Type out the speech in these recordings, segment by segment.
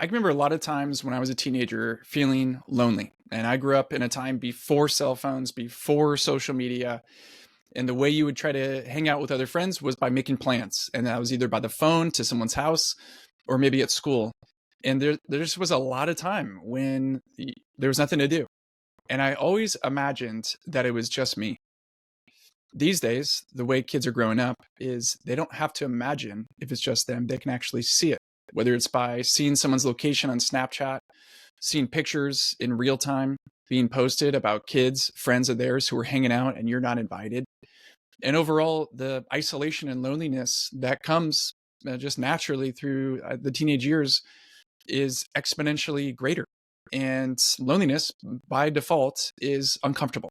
I remember a lot of times when I was a teenager feeling lonely. And I grew up in a time before cell phones, before social media. And the way you would try to hang out with other friends was by making plans. And that was either by the phone to someone's house or maybe at school. And there just was a lot of time when there was nothing to do. And I always imagined that it was just me. These days, the way kids are growing up is they don't have to imagine if it's just them. They can actually see it, whether it's by seeing someone's location on Snapchat, seeing pictures in real time being posted about kids, friends of theirs who are hanging out and you're not invited. And overall, the isolation and loneliness that comes just naturally through the teenage years is exponentially greater. And loneliness by default is uncomfortable.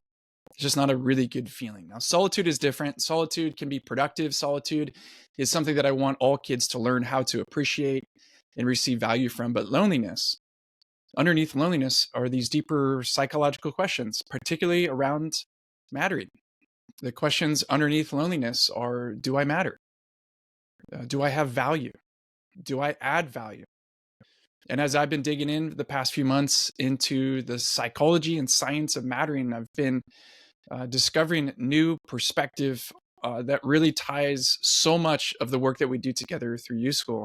It's just not a really good feeling. Now, solitude is different. Solitude can be productive. Solitude is something that I want all kids to learn how to appreciate and receive value from. But loneliness, underneath loneliness are these deeper psychological questions, particularly around mattering. The questions underneath loneliness are, do I matter? Do I have value? Do I add value? And as I've been digging in the past few months into the psychology and science of mattering, I've been discovering new perspective that really ties so much of the work that we do together through YouSchool.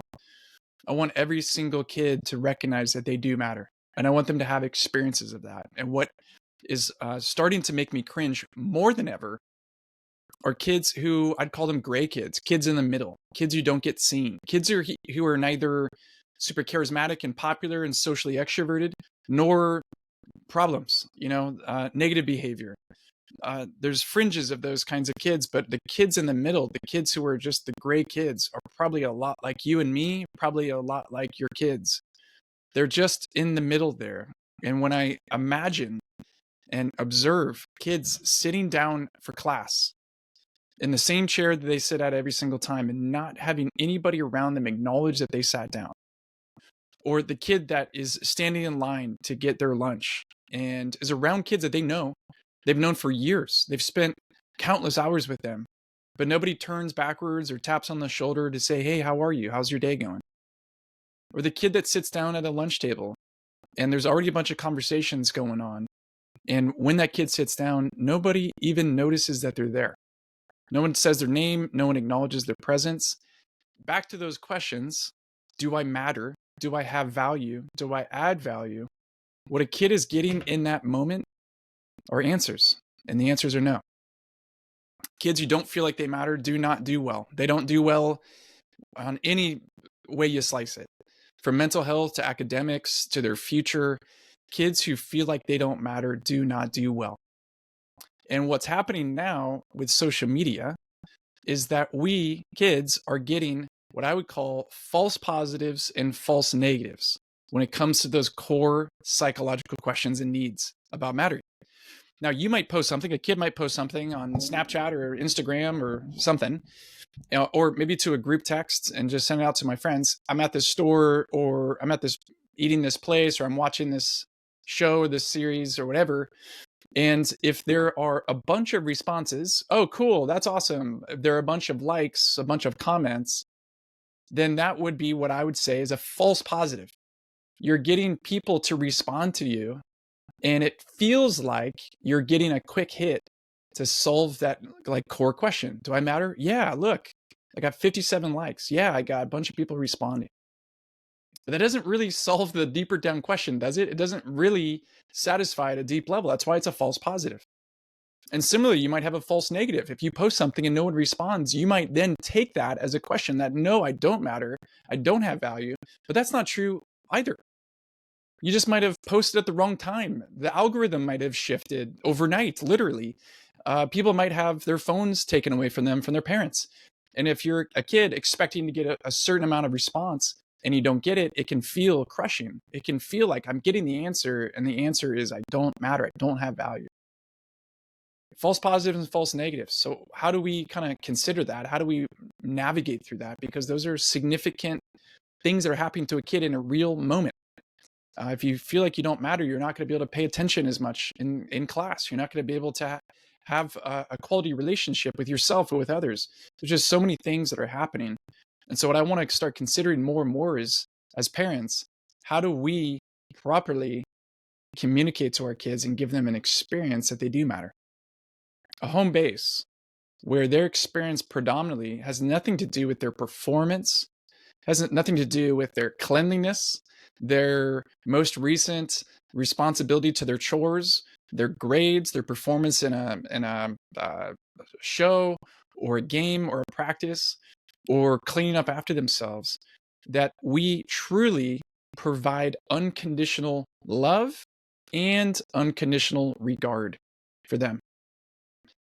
I want every single kid to recognize that they do matter. And I want them to have experiences of that. And what is starting to make me cringe more than ever are kids who I'd call them gray kids, kids in the middle, kids who don't get seen, kids who are neither super charismatic and popular and socially extroverted, nor problems, negative behavior. There's fringes of those kinds of kids, but the kids in the middle, the kids who are just the gray kids, are probably a lot like you and me, probably a lot like your kids. They're just in the middle there. And when I imagine and observe kids sitting down for class in the same chair that they sit at every single time and not having anybody around them acknowledge that they sat down, or the kid that is standing in line to get their lunch and is around kids that they've known for years. They've spent countless hours with them, but nobody turns backwards or taps on the shoulder to say, hey, how are you? How's your day going? Or the kid that sits down at a lunch table and there's already a bunch of conversations going on. And when that kid sits down, nobody even notices that they're there. No one says their name. No one acknowledges their presence. Back to those questions. Do I matter? Do I have value? Do I add value? What a kid is getting in that moment are answers. And the answers are no. Kids who don't feel like they matter do not do well. They don't do well on any way you slice it. From mental health to academics to their future, kids who feel like they don't matter do not do well. And what's happening now with social media is that we kids are getting what I would call false positives and false negatives when it comes to those core psychological questions and needs about mattering. Now, you might post something, a kid might post something on Snapchat or Instagram or something, or maybe to a group text and just send it out to my friends. I'm at this store, or I'm at this eating this place, or I'm watching this show or this series or whatever. And if there are a bunch of responses, oh, cool, that's awesome. If there are a bunch of likes, a bunch of comments, then that would be what I would say is a false positive. You're getting people to respond to you, and it feels like you're getting a quick hit to solve that core question. Do I matter? Yeah, look, I got 57 likes. Yeah, I got a bunch of people responding. But that doesn't really solve the deeper down question, does it? It doesn't really satisfy at a deep level. That's why it's a false positive. And similarly, you might have a false negative. If you post something and no one responds, you might then take that as a question that, no, I don't matter. I don't have value. But that's not true either. You just might have posted at the wrong time. The algorithm might have shifted overnight, literally. People might have their phones taken away from them from their parents. And if you're a kid expecting to get a certain amount of response and you don't get it, it can feel crushing. It can feel like I'm getting the answer, and the answer is I don't matter. I don't have value. False positives and false negatives. So how do we kind of consider that? How do we navigate through that? Because those are significant things that are happening to a kid in a real moment. If you feel like you don't matter, you're not going to be able to pay attention as much in class. You're not going to be able to have a quality relationship with yourself or with others. There's just so many things that are happening. And so what I want to start considering more and more is, as parents, How do we properly communicate to our kids and give them an experience that they do matter? A home base where their experience predominantly has nothing to do with their performance, has nothing to do with their cleanliness, their most recent responsibility to their chores, their grades, their performance in a show or a game or a practice, or cleaning up after themselves. That we truly provide unconditional love and unconditional regard for them.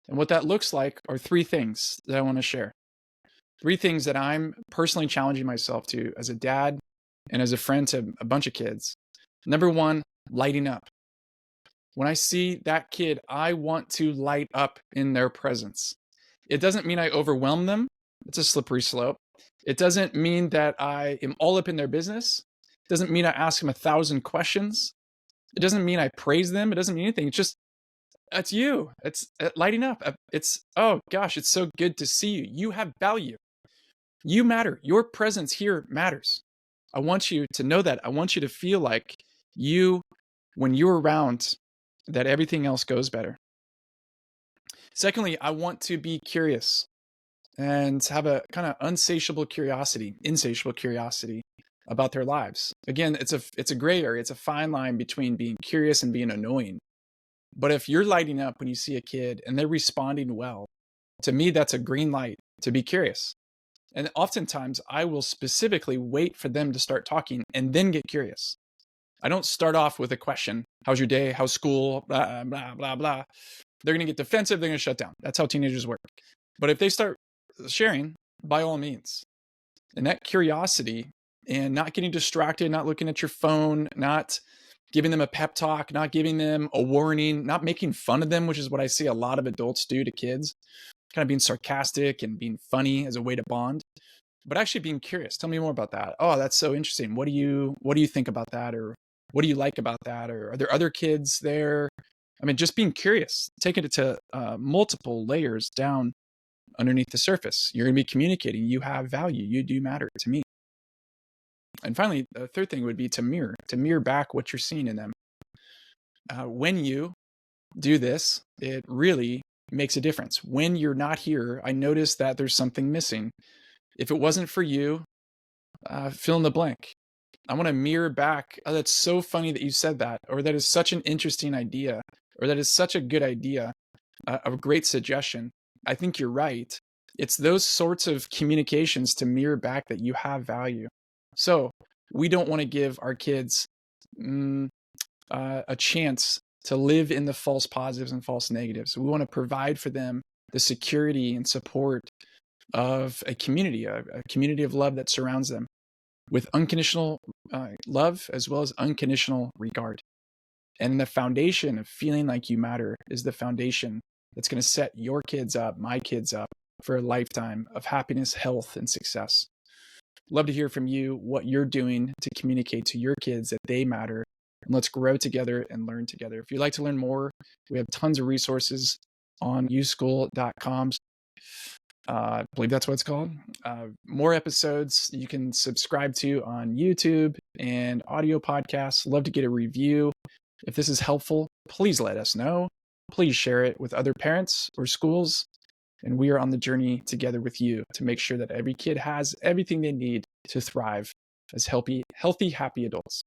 And what that looks like are three things that I want to share. Three things that I'm personally challenging myself to as a dad and as a friend to a bunch of kids. Number one, lighting up. When I see that kid, I want to light up in their presence. It doesn't mean I overwhelm them. It's a slippery slope. It doesn't mean that I am all up in their business. It doesn't mean I ask them 1,000 questions. It doesn't mean I praise them. It doesn't mean anything. It's just, that's you. It's lighting up. It's, oh gosh, it's so good to see you. You have value. You matter. Your presence here matters. I want you to know that. I want you to feel like when you're around, that everything else goes better. Secondly, I want to be curious and have a kind of insatiable curiosity about their lives. Again, it's a gray area. It's a fine line between being curious and being annoying. But if you're lighting up when you see a kid and they're responding well, to me, that's a green light to be curious. And oftentimes I will specifically wait for them to start talking and then get curious. I don't start off with a question. How's your day? How's school? Blah, blah, blah, blah. They're going to get defensive. They're going to shut down. That's how teenagers work. But if they start sharing, by all means. And that curiosity and not getting distracted, not looking at your phone, not giving them a pep talk, not giving them a warning, not making fun of them, which is what I see a lot of adults do to kids, kind of being sarcastic and being funny as a way to bond, but actually being curious. Tell me more about that. Oh, that's so interesting. What do you think about that? Or what do you like about that? Or are there other kids there? I mean, just being curious, taking it to multiple layers down underneath the surface. You're going to be communicating. You have value. You do matter to me. And finally, the third thing would be to mirror back what you're seeing in them. When you do this, it really makes a difference. When you're not here, I notice that there's something missing. If it wasn't for you, fill in the blank. I want to mirror back, oh, that's so funny that you said that, or that is such an interesting idea, or that is such a good idea, a great suggestion. I think you're right. It's those sorts of communications to mirror back that you have value. So we don't want to give our kids a chance to live in the false positives and false negatives. We want to provide for them the security and support of a community of love that surrounds them with unconditional love as well as unconditional regard. And the foundation of feeling like you matter is the foundation that's going to set your kids up, my kids up, for a lifetime of happiness, health, and success. Love to hear from you what you're doing to communicate to your kids that they matter. And let's grow together and learn together. If you'd like to learn more, we have tons of resources on YouSchool.com. I believe that's what it's called. More episodes you can subscribe to on YouTube and audio podcasts. Love to get a review. If this is helpful, please let us know. Please share it with other parents or schools. And we are on the journey together with you to make sure that every kid has everything they need to thrive as healthy, happy adults.